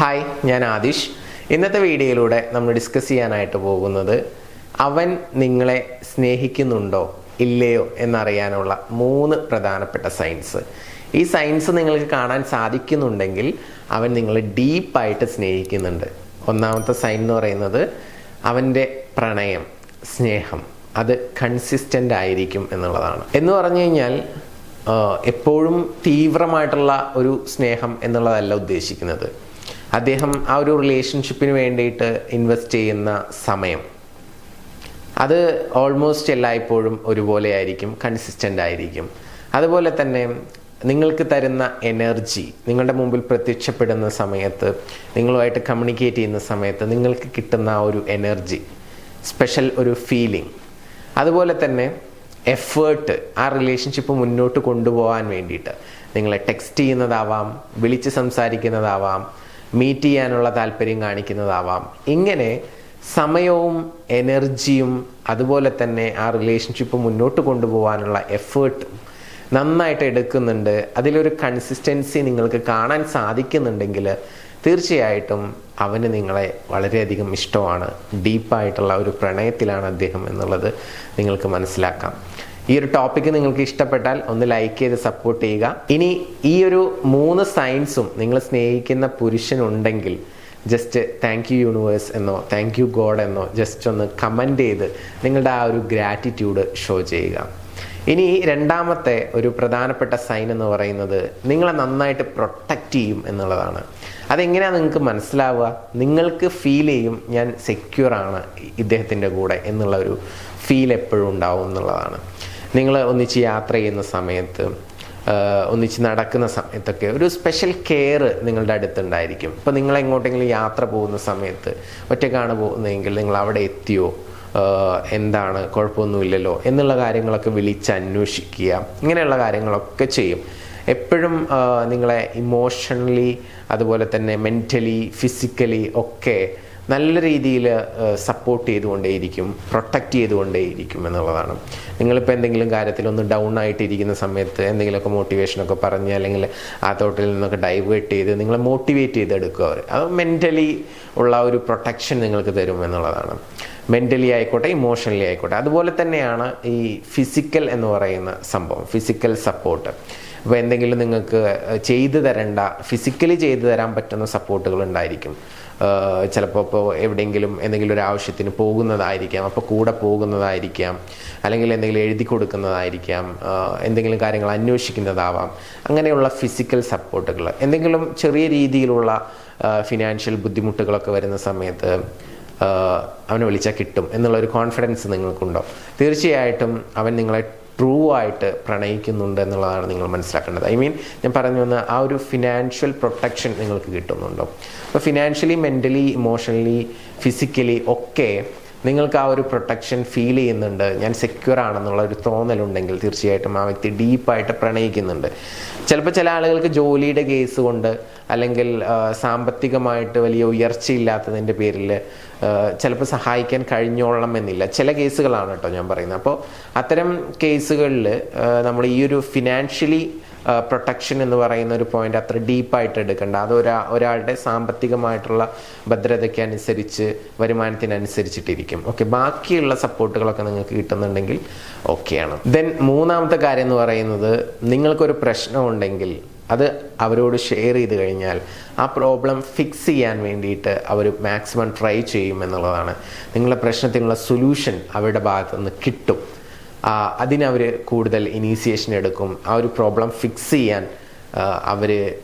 Hi, ഞാൻ ആദിഷ്. ഇന്നത്തെ വീഡിയോയിലൂടെ നമ്മൾ ഡിസ്കസ് ചെയ്യാനായിട്ട് പോകുന്നത് അവൻ നിങ്ങളെ സ്നേഹിക്കുന്നുണ്ടോ ഇല്ലയോ എന്നറിയാനുള്ള 3 പ്രധാനപ്പെട്ട സൈൻസ്. ഈ സൈൻസ് നിങ്ങൾക്ക് കാണാൻ സാധിക്കുന്നുണ്ടെങ്കിൽ അവൻ നിങ്ങളെ ഡീപ്പായിട്ട് സ്നേഹിക്കുന്നുണ്ട്. ഒന്നാമത്തെ സൈൻ എന്ന് പറയുന്നത് അവൻ്റെ പ്രണയം, സ്നേഹം അത് കൺസിസ്റ്റൻ്റ് ആയിരിക്കും എന്നുള്ളതാണ്. എന്ന് പറഞ്ഞു കഴിഞ്ഞാൽ എപ്പോഴും തീവ്രമായിട്ടുള്ള ഒരു സ്നേഹം എന്നുള്ളതല്ല ഉദ്ദേശിക്കുന്നത്. അദ്ദേഹം ആ ഒരു റിലേഷൻഷിപ്പിന് വേണ്ടിയിട്ട് ഇൻവെസ്റ്റ് ചെയ്യുന്ന സമയം അത് ഓൾമോസ്റ്റ് എല്ലായ്പ്പോഴും ഒരുപോലെ ആയിരിക്കും, കൺസിസ്റ്റൻ്റ് ആയിരിക്കും. അതുപോലെ തന്നെ നിങ്ങൾക്ക് തരുന്ന എനർജി, നിങ്ങളുടെ മുമ്പിൽ പ്രത്യക്ഷപ്പെടുന്ന സമയത്ത്, നിങ്ങളുമായിട്ട് കമ്മ്യൂണിക്കേറ്റ് ചെയ്യുന്ന സമയത്ത് നിങ്ങൾക്ക് കിട്ടുന്ന ആ ഒരു എനർജി, സ്പെഷ്യൽ ഒരു ഫീലിംഗ്, അതുപോലെ തന്നെ എഫേർട്ട്, ആ റിലേഷൻഷിപ്പ് മുന്നോട്ട് കൊണ്ടുപോകാൻ വേണ്ടിയിട്ട് നിങ്ങളെ ടെക്സ്റ്റ് ചെയ്യുന്നതാവാം, വിളിച്ച് സംസാരിക്കുന്നതാവാം, മീറ്റ് ചെയ്യാനുള്ള താല്പര്യം കാണിക്കുന്നതാവാം. ഇങ്ങനെ സമയവും എനർജിയും അതുപോലെ തന്നെ ആ റിലേഷൻഷിപ്പ് മുന്നോട്ട് കൊണ്ടുപോകാനുള്ള എഫേർട്ടും നന്നായിട്ട് എടുക്കുന്നുണ്ട്. അതിലൊരു കൺസിസ്റ്റൻസി നിങ്ങൾക്ക് കാണാൻ സാധിക്കുന്നുണ്ടെങ്കിൽ തീർച്ചയായിട്ടും അവന് നിങ്ങളെ വളരെയധികം ഇഷ്ടമാണ്, ഡീപ്പായിട്ടുള്ള ഒരു പ്രണയത്തിലാണ് അദ്ദേഹം എന്നുള്ളത് നിങ്ങൾക്ക് മനസ്സിലാക്കാം. ഈ ഒരു ടോപ്പിക്ക് നിങ്ങൾക്ക് ഇഷ്ടപ്പെട്ടാൽ ഒന്ന് ലൈക്ക് ചെയ്ത് സപ്പോർട്ട് ചെയ്യുക. ഇനി ഈ ഒരു 3 സൈൻസും നിങ്ങൾ സ്നേഹിക്കുന്ന പുരുഷനുണ്ടെങ്കിൽ ജസ്റ്റ് താങ്ക് യു യൂണിവേഴ്സ് എന്നോ താങ്ക് യു ഗോഡ് എന്നോ ജസ്റ്റ് ഒന്ന് കമൻറ്റ് ചെയ്ത് നിങ്ങളുടെ ആ ഒരു ഗ്രാറ്റിറ്റ്യൂഡ് ഷോ ചെയ്യുക. ഇനി രണ്ടാമത്തെ ഒരു പ്രധാനപ്പെട്ട സൈൻ എന്ന് പറയുന്നത് നിങ്ങളെ നന്നായിട്ട് പ്രൊട്ടക്റ്റ് ചെയ്യും എന്നുള്ളതാണ്. അതെങ്ങനെയാണ് നിങ്ങൾക്ക് മനസ്സിലാവുക? നിങ്ങൾക്ക് ഫീൽ ചെയ്യും ഞാൻ സെക്യൂർ ആണ് ഇദ്ദേഹത്തിൻ്റെ കൂടെ എന്നുള്ള ഒരു ഫീൽ എപ്പോഴും ഉണ്ടാവും എന്നുള്ളതാണ്. നിങ്ങൾ ഒന്നിച്ച് യാത്ര ചെയ്യുന്ന സമയത്ത്, ഒന്നിച്ച് നടക്കുന്ന സമയത്തൊക്കെ ഒരു സ്പെഷ്യൽ കെയർ നിങ്ങളുടെ അടുത്തുണ്ടായിരിക്കും. ഇപ്പോൾ നിങ്ങൾ എങ്ങോട്ടെങ്കിലും യാത്ര പോകുന്ന സമയത്ത്, ഒറ്റയ്ക്കാണ് പോകുന്നതെങ്കിൽ നിങ്ങൾ അവിടെ എത്തിയോ, എന്താണ്, കുഴപ്പമൊന്നുമില്ലല്ലോ എന്നുള്ള കാര്യങ്ങളൊക്കെ വിളിച്ച് അന്വേഷിക്കുക. ഇങ്ങനെയുള്ള കാര്യങ്ങളൊക്കെ ചെയ്യും. എപ്പോഴും നിങ്ങളെ ഇമോഷണലി അതുപോലെ തന്നെ മെൻ്റലി ഫിസിക്കലി ഒക്കെ നല്ല രീതിയിൽ സപ്പോർട്ട് ചെയ്തുകൊണ്ടേയിരിക്കും, പ്രൊട്ടക്റ്റ് ചെയ്തുകൊണ്ടേയിരിക്കും എന്നുള്ളതാണ്. നിങ്ങളിപ്പോൾ എന്തെങ്കിലും കാര്യത്തിൽ ഒന്ന് ഡൗൺ ആയിട്ടിരിക്കുന്ന സമയത്ത് എന്തെങ്കിലുമൊക്കെ മോട്ടിവേഷനൊക്കെ പറഞ്ഞ് അല്ലെങ്കിൽ ആ തോട്ടിൽ നിന്നൊക്കെ ഡൈവേർട്ട് ചെയ്ത് നിങ്ങളെ മോട്ടിവേറ്റ് ചെയ്തെടുക്കുക. അത് മെൻ്റലി ഉള്ള ഒരു പ്രൊട്ടക്ഷൻ നിങ്ങൾക്ക് തരും എന്നുള്ളതാണ്. മെൻ്റലി ആയിക്കോട്ടെ, ഇമോഷണലി ആയിക്കോട്ടെ. അതുപോലെ തന്നെയാണ് ഈ ഫിസിക്കൽ എന്ന് പറയുന്ന സംഭവം, ഫിസിക്കൽ സപ്പോർട്ട്. അപ്പോൾ എന്തെങ്കിലും നിങ്ങൾക്ക് ചെയ്തു തരേണ്ട, ഫിസിക്കലി ചെയ്തു തരാൻ പറ്റുന്ന സപ്പോർട്ടുകൾ ഉണ്ടായിരിക്കും. ചിലപ്പോൾ ഇപ്പോൾ എവിടെയെങ്കിലും എന്തെങ്കിലും ഒരു ആവശ്യത്തിന് പോകുന്നതായിരിക്കാം, അപ്പോൾ കൂടെ പോകുന്നതായിരിക്കാം, അല്ലെങ്കിൽ എന്തെങ്കിലും എഴുതി കൊടുക്കുന്നതായിരിക്കാം, എന്തെങ്കിലും കാര്യങ്ങൾ അന്വേഷിക്കുന്നതാവാം. അങ്ങനെയുള്ള ഫിസിക്കൽ സപ്പോർട്ടുകൾ. എന്തെങ്കിലും ചെറിയ രീതിയിലുള്ള ഫിനാൻഷ്യൽ ബുദ്ധിമുട്ടുകളൊക്കെ വരുന്ന സമയത്ത് അവനെ വിളിച്ചാൽ കിട്ടും എന്നുള്ളൊരു കോൺഫിഡൻസ് നിങ്ങൾക്കുണ്ടോ? തീർച്ചയായിട്ടും അവൻ നിങ്ങളെ ട്രൂ ആയിട്ട് പ്രണയിക്കുന്നുണ്ട് എന്നുള്ളതാണ് നിങ്ങൾ മനസ്സിലാക്കേണ്ടത്. ഞാൻ പറഞ്ഞു വന്ന ആ ഒരു ഫിനാൻഷ്യൽ പ്രൊട്ടക്ഷൻ നിങ്ങൾക്ക് കിട്ടുന്നുണ്ടോ? അപ്പോൾ ഫിനാൻഷ്യലി, മെൻ്റലി, ഇമോഷണലി, ഫിസിക്കലി ഒക്കെ നിങ്ങൾക്ക് ആ ഒരു പ്രൊട്ടക്ഷൻ ഫീൽ ചെയ്യുന്നുണ്ട്, ഞാൻ സെക്യൂർ ആണെന്നുള്ള ഒരു തോന്നലുണ്ടെങ്കിൽ തീർച്ചയായിട്ടും ആ വ്യക്തി ഡീപ്പായിട്ട് പ്രണയിക്കുന്നുണ്ട്. ചിലപ്പോൾ ചില ആളുകൾക്ക് ജോലിയുടെ കേസ് കൊണ്ട് അല്ലെങ്കിൽ സാമ്പത്തികമായിട്ട് വലിയ ഉയർച്ചയില്ലാത്തതിൻ്റെ പേരിൽ ചിലപ്പോൾ സഹായിക്കാൻ കഴിഞ്ഞോളണം എന്നില്ല. ചില കേസുകളാണ് കേട്ടോ ഞാൻ പറയുന്നത്. അപ്പോൾ അത്തരം കേസുകളിൽ നമ്മൾ ഈ ഒരു ഫിനാൻഷ്യലി പ്രൊട്ടക്ഷൻ എന്ന് പറയുന്ന ഒരു പോയിന്റ് അത്ര ഡീപ്പായിട്ട് എടുക്കേണ്ട. അത് ഒരാളുടെ സാമ്പത്തികമായിട്ടുള്ള ഭദ്രതയ്ക്ക് അനുസരിച്ച്, വരുമാനത്തിനനുസരിച്ചിട്ടിരിക്കും. ഓക്കെ, ബാക്കിയുള്ള സപ്പോർട്ടുകളൊക്കെ നിങ്ങൾക്ക് കിട്ടുന്നുണ്ടെങ്കിൽ ഓക്കെയാണ്. ദെൻ മൂന്നാമത്തെ കാര്യം എന്ന് പറയുന്നത്, നിങ്ങൾക്കൊരു പ്രശ്നമുണ്ടെങ്കിൽ അത് അവരോട് ഷെയർ ചെയ്ത് കഴിഞ്ഞാൽ ആ പ്രോബ്ലം ഫിക്സ് ചെയ്യാൻ വേണ്ടിയിട്ട് അവർ മാക്സിമം ട്രൈ ചെയ്യും എന്നുള്ളതാണ്. നിങ്ങളുടെ പ്രശ്നത്തിനുള്ള സൊല്യൂഷൻ അവരുടെ ഭാഗത്തു നിന്ന് കിട്ടും. അതിനവർ കൂടുതൽ ഇനീസിയേഷൻ എടുക്കും. ആ ഒരു പ്രോബ്ലം ഫിക്സ് ചെയ്യാൻ അവർ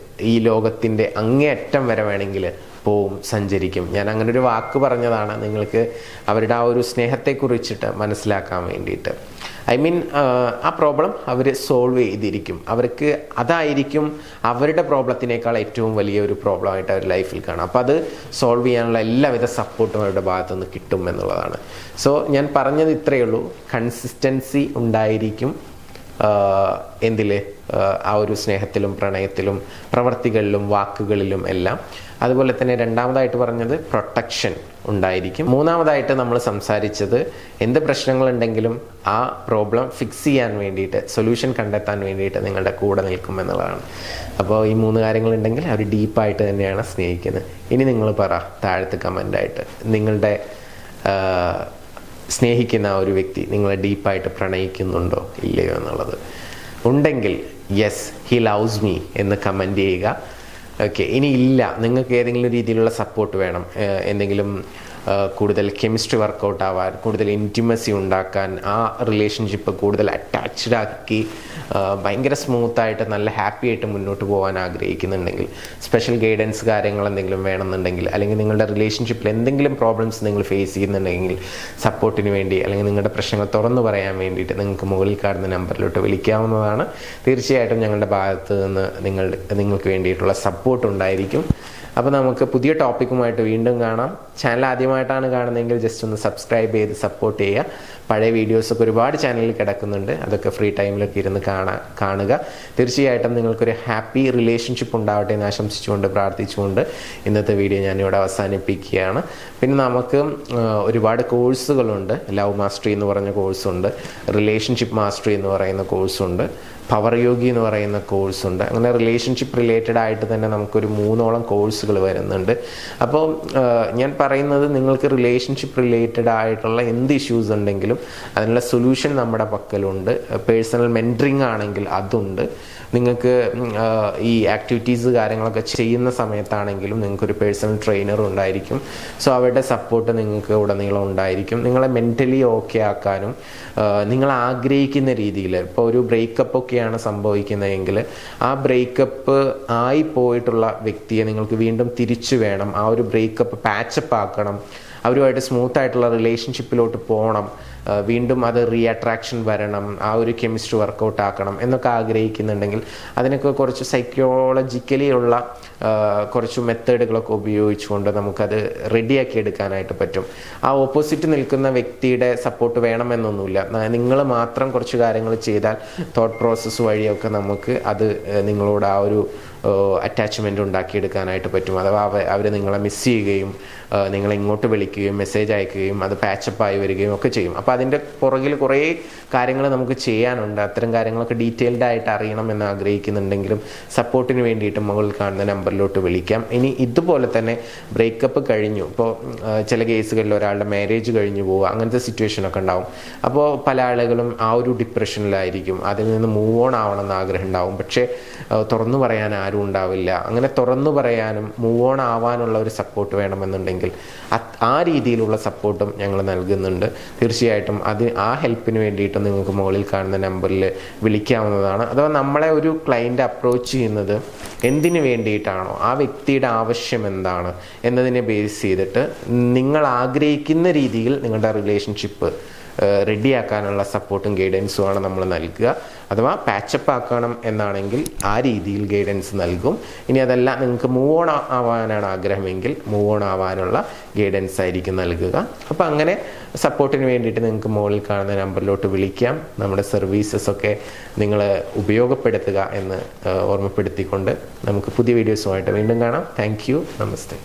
ഈ ലോകത്തിൻ്റെ അങ്ങേയറ്റം വരെ വേണമെങ്കിൽ പോവും, സഞ്ചരിക്കും. ഞാൻ അങ്ങനെ ഒരു വാക്ക് പറഞ്ഞതാണ് നിങ്ങൾക്ക് അവരുടെ ആ ഒരു സ്നേഹത്തെക്കുറിച്ചിട്ട് മനസ്സിലാക്കാൻ വേണ്ടിയിട്ട്. ആ പ്രോബ്ലം അവർ സോൾവ് ചെയ്തിരിക്കും. അവർക്ക് അതായിരിക്കും അവരുടെ പ്രോബ്ലത്തിനേക്കാൾ ഏറ്റവും വലിയൊരു പ്രോബ്ലമായിട്ട് അവർ ലൈഫിൽ കാണാം. അപ്പോൾ അത് സോൾവ് ചെയ്യാനുള്ള എല്ലാവിധ സപ്പോർട്ടും അവരുടെ ഭാഗത്തു നിന്ന് കിട്ടും എന്നുള്ളതാണ്. സോ ഞാൻ പറഞ്ഞത് ഇത്രയേ ഉള്ളൂ. കൺസിസ്റ്റൻസി ഉണ്ടായിരിക്കും, എന്തില് ആ ഒരു സ്നേഹത്തിലും പ്രണയത്തിലും പ്രവർത്തികളിലും വാക്കുകളിലും എല്ലാം. അതുപോലെ തന്നെ രണ്ടാമതായിട്ട് പറഞ്ഞത് പ്രൊട്ടക്ഷൻ ഉണ്ടായിരിക്കും. മൂന്നാമതായിട്ട് നമ്മൾ സംസാരിച്ചത് എന്ത് പ്രശ്നങ്ങളുണ്ടെങ്കിലും ആ പ്രോബ്ലം ഫിക്സ് ചെയ്യാൻ വേണ്ടിയിട്ട്, സൊല്യൂഷൻ കണ്ടെത്താൻ വേണ്ടിയിട്ട് നിങ്ങളുടെ കൂടെ നിൽക്കും എന്നുള്ളതാണ്. അപ്പോൾ ഈ 3 കാര്യങ്ങളുണ്ടെങ്കിൽ അവർ ഡീപ്പായിട്ട് തന്നെയാണ് സ്നേഹിക്കുന്നത്. ഇനി നിങ്ങൾ പറ താഴത്ത് കമൻ്റായിട്ട്, നിങ്ങളുടെ സ്നേഹിക്കുന്ന ആ ഒരു വ്യക്തി നിങ്ങളെ ഡീപ്പായിട്ട് പ്രണയിക്കുന്നുണ്ടോ ഇല്ലയോ എന്നുള്ളത്. ഉണ്ടെങ്കിൽ യെസ് ഹി ലവ്സ് മീ എന്ന് കമൻറ്റ് ചെയ്യുക. ഓക്കെ, ഇനി ഇല്ല, നിങ്ങൾക്ക് ഏതെങ്കിലും രീതിയിലുള്ള സപ്പോർട്ട് വേണം, എന്തെങ്കിലും കൂടുതൽ കെമിസ്ട്രി വർക്കൗട്ട് ആവാൻ, കൂടുതൽ ഇൻറ്റിമസി ഉണ്ടാക്കാൻ, ആ റിലേഷൻഷിപ്പ് കൂടുതൽ അറ്റാച്ച്ഡ് ആക്കി ഭയങ്കര സ്മൂത്തായിട്ട് നല്ല ഹാപ്പി ആയിട്ട് മുന്നോട്ട് പോകാൻ ആഗ്രഹിക്കുന്നുണ്ടെങ്കിൽ, സ്പെഷ്യൽ ഗൈഡൻസ് കാര്യങ്ങൾ എന്തെങ്കിലും വേണമെന്നുണ്ടെങ്കിൽ, അല്ലെങ്കിൽ നിങ്ങളുടെ റിലേഷൻഷിപ്പിൽ എന്തെങ്കിലും പ്രോബ്ലംസ് നിങ്ങൾ ഫേസ് ചെയ്യുന്നുണ്ടെങ്കിൽ സപ്പോർട്ടിന് വേണ്ടി, അല്ലെങ്കിൽ നിങ്ങളുടെ പ്രശ്നങ്ങൾ തുറന്നു പറയാൻ വേണ്ടിയിട്ട് നിങ്ങൾക്ക് മുകളിൽ കാണുന്ന നമ്പറിലോട്ട് വിളിക്കാവുന്നതാണ്. തീർച്ചയായിട്ടും ഞങ്ങളുടെ ഭാഗത്ത് നിന്ന് നിങ്ങൾക്ക് വേണ്ടിയിട്ടുള്ള സപ്പോർട്ട് ഉണ്ടായിരിക്കും. അപ്പോൾ നമുക്ക് പുതിയ ടോപ്പിക്കുമായിട്ട് വീണ്ടും കാണാം. ചാനൽ ആദ്യമായിട്ടാണ് കാണുന്നതെങ്കിൽ ജസ്റ്റ് ഒന്ന് സബ്സ്ക്രൈബ് ചെയ്ത് സപ്പോർട്ട് ചെയ്യുക. പഴയ വീഡിയോസൊക്കെ ഒരുപാട് ചാനലിൽ കിടക്കുന്നുണ്ട്, അതൊക്കെ ഫ്രീ ടൈമിലൊക്കെ ഇരുന്ന് കാണുക. തീർച്ചയായിട്ടും നിങ്ങൾക്കൊരു ഹാപ്പി റിലേഷൻഷിപ്പ് ഉണ്ടാവട്ടെ എന്ന് ആശംസിച്ചുകൊണ്ട് പ്രാർത്ഥിച്ചുകൊണ്ട് ഇന്നത്തെ വീഡിയോ ഞാനിവിടെ അവസാനിപ്പിക്കുകയാണ്. പിന്നെ നമുക്ക് ഒരുപാട് കോഴ്സുകളുണ്ട്. ലവ് മാസ്റ്ററി എന്ന് പറഞ്ഞ കോഴ്സുണ്ട്, റിലേഷൻഷിപ്പ് മാസ്റ്ററി എന്ന് പറയുന്ന കോഴ്സുണ്ട്, പവർ യോഗി എന്ന് പറയുന്ന കോഴ്സുണ്ട്. അങ്ങനെ റിലേഷൻഷിപ്പ് റിലേറ്റഡ് ആയിട്ട് തന്നെ നമുക്കൊരു 3ഓളം കോഴ്സുകൾ വരുന്നുണ്ട്. അപ്പോൾ ഞാൻ പറയുന്നത്, നിങ്ങൾക്ക് റിലേഷൻഷിപ്പ് റിലേറ്റഡ് ആയിട്ടുള്ള എന്ത് ഇഷ്യൂസ് ഉണ്ടെങ്കിലും അതിനുള്ള സൊല്യൂഷൻ നമ്മുടെ പക്കലുണ്ട്. പേഴ്സണൽ മെൻറ്ററിങ് ആണെങ്കിൽ അതുണ്ട്. നിങ്ങൾക്ക് ഈ ആക്ടിവിറ്റീസ് കാര്യങ്ങളൊക്കെ ചെയ്യുന്ന സമയത്താണെങ്കിലും നിങ്ങൾക്കൊരു പേഴ്സണൽ ട്രെയിനർ ഉണ്ടായിരിക്കും. സോ അവരുടെ സപ്പോർട്ട് നിങ്ങൾക്ക് ഉടനീളം ഉണ്ടായിരിക്കും. നിങ്ങളെ മെൻ്റലി ഓക്കെ ആക്കാനും നിങ്ങൾ ആഗ്രഹിക്കുന്ന രീതിയിൽ, ഇപ്പോൾ ഒരു ബ്രേക്കപ്പ് ഒക്കെയാണ് സംഭവിക്കുന്നതെങ്കിൽ ആ ബ്രേക്കപ്പ് ആയി പോയിട്ടുള്ള വ്യക്തിയെ നിങ്ങൾക്ക് വീണ്ടും തിരിച്ചു വേണം, ആ ഒരു ബ്രേക്കപ്പ് പാച്ചപ്പ് ആക്കണം, അവരുമായിട്ട് സ്മൂത്ത് ആയിട്ടുള്ള റിലേഷൻഷിപ്പിലോട്ട് പോകണം, വീണ്ടും അത് അട്രാക്ഷൻ വരണം, ആ ഒരു കെമിസ്ട്രി വർക്കൗട്ട് ആക്കണം എന്നൊക്കെ ആഗ്രഹിക്കുന്നുണ്ടെങ്കിൽ അതിനൊക്കെ കുറച്ച് സൈക്കോളജിക്കലി ഉള്ള കുറച്ച് മെത്തേഡുകളൊക്കെ ഉപയോഗിച്ചുകൊണ്ട് നമുക്കത് റെഡിയാക്കി എടുക്കാനായിട്ട് പറ്റും. ആ ഓപ്പോസിറ്റ് നിൽക്കുന്ന വ്യക്തിയുടെ സപ്പോർട്ട് വേണമെന്നൊന്നുമില്ല. നിങ്ങൾ മാത്രം കുറച്ച് കാര്യങ്ങൾ ചെയ്താൽ തോട്ട് പ്രോസസ്സ് വഴിയൊക്കെ നമുക്ക് അത് നിങ്ങളോട് ആ ഒരു അറ്റാച്ച്മെൻ്റ് ഉണ്ടാക്കിയെടുക്കാനായിട്ട് പറ്റും. അഥവാ അവർ നിങ്ങളെ മിസ് ചെയ്യുകയും നിങ്ങളെ ഇങ്ങോട്ട് വിളിക്കുകയും മെസ്സേജ് അയക്കുകയും അത് പാച്ചപ്പായി വരികയും ഒക്കെ ചെയ്യും. അപ്പോൾ അതിൻ്റെ പുറകിൽ കുറേ കാര്യങ്ങൾ നമുക്ക് ചെയ്യാനുണ്ട്. അത്തരം കാര്യങ്ങളൊക്കെ ഡീറ്റെയിൽഡ് ആയിട്ട് അറിയണം എന്ന് ആഗ്രഹിക്കുന്നുണ്ടെങ്കിലും സപ്പോർട്ടിന് വേണ്ടിയിട്ട് മുകളിൽ കാണുന്ന നമ്പറിലോട്ട് വിളിക്കാം. ഇനി ഇതുപോലെ തന്നെ ബ്രേക്കപ്പ് കഴിഞ്ഞു, ഇപ്പോൾ ചില കേസുകളിൽ ഒരാളുടെ മാരേജ് കഴിഞ്ഞു പോവുക, അങ്ങനത്തെ സിറ്റുവേഷനൊക്കെ ഉണ്ടാവും. അപ്പോൾ പല ആളുകളും ആ ഒരു ഡിപ്രഷനിലായിരിക്കും, അതിൽ നിന്ന് മൂവ് ഓൺ ആവണമെന്ന് ആഗ്രഹം ഉണ്ടാവും. പക്ഷേ തുറന്നു പറയാൻ ആരും ഉണ്ടാവില്ല. അങ്ങനെ തുറന്നു പറയാനും മൂവ് ഓൺ ആവാനുള്ള ഒരു സപ്പോർട്ട് വേണമെന്നുണ്ടെങ്കിൽ ആ രീതിയിലുള്ള സപ്പോർട്ടും ഞങ്ങൾ നൽകുന്നുണ്ട്. തീർച്ചയായിട്ടും ആ ഹെൽപ്പിന് വേണ്ടിയിട്ട് നിങ്ങൾക്ക് മുകളിൽ കാണുന്ന നമ്പറിൽ വിളിക്കാവുന്നതാണ്. അഥവാ നമ്മളെ ഒരു ക്ലയൻറ്റ് അപ്രോച്ച് ചെയ്യുന്നത് എന്തിനു വേണ്ടിയിട്ടാണോ, ആ വ്യക്തിയുടെ ആവശ്യം എന്താണ് എന്നതിനെ ബേസ് ചെയ്തിട്ട് നിങ്ങൾ ആഗ്രഹിക്കുന്ന രീതിയിൽ നിങ്ങളുടെ റിലേഷൻഷിപ്പ് റെഡിയാക്കാനുള്ള സപ്പോർട്ടും ഗൈഡൻസുമാണ് നമ്മൾ നൽകുക. അഥവാ പാച്ചപ്പ് ആക്കണം എന്നാണെങ്കിൽ ആ രീതിയിൽ ഗൈഡൻസ് നൽകും. ഇനി അതല്ല, നിങ്ങൾക്ക് മൂവ് ഓൺ ആവാനാണ് ആഗ്രഹമെങ്കിൽ മൂവ് ഓൺ ആവാനുള്ള ഗൈഡൻസ് ആയിരിക്കും നൽകുക. അപ്പോൾ അങ്ങനെ സപ്പോർട്ടിന് വേണ്ടിയിട്ട് നിങ്ങൾക്ക് മുകളിൽ കാണുന്ന നമ്പറിലോട്ട് വിളിക്കാം. നമ്മുടെ സർവീസസ് ഒക്കെ നിങ്ങൾ ഉപയോഗപ്പെടുത്തുക എന്ന് ഓർമ്മപ്പെടുത്തിക്കൊണ്ട് നമുക്ക് പുതിയ വീഡിയോസുമായിട്ട് വീണ്ടും കാണാം. Thank you. നമസ്തേ.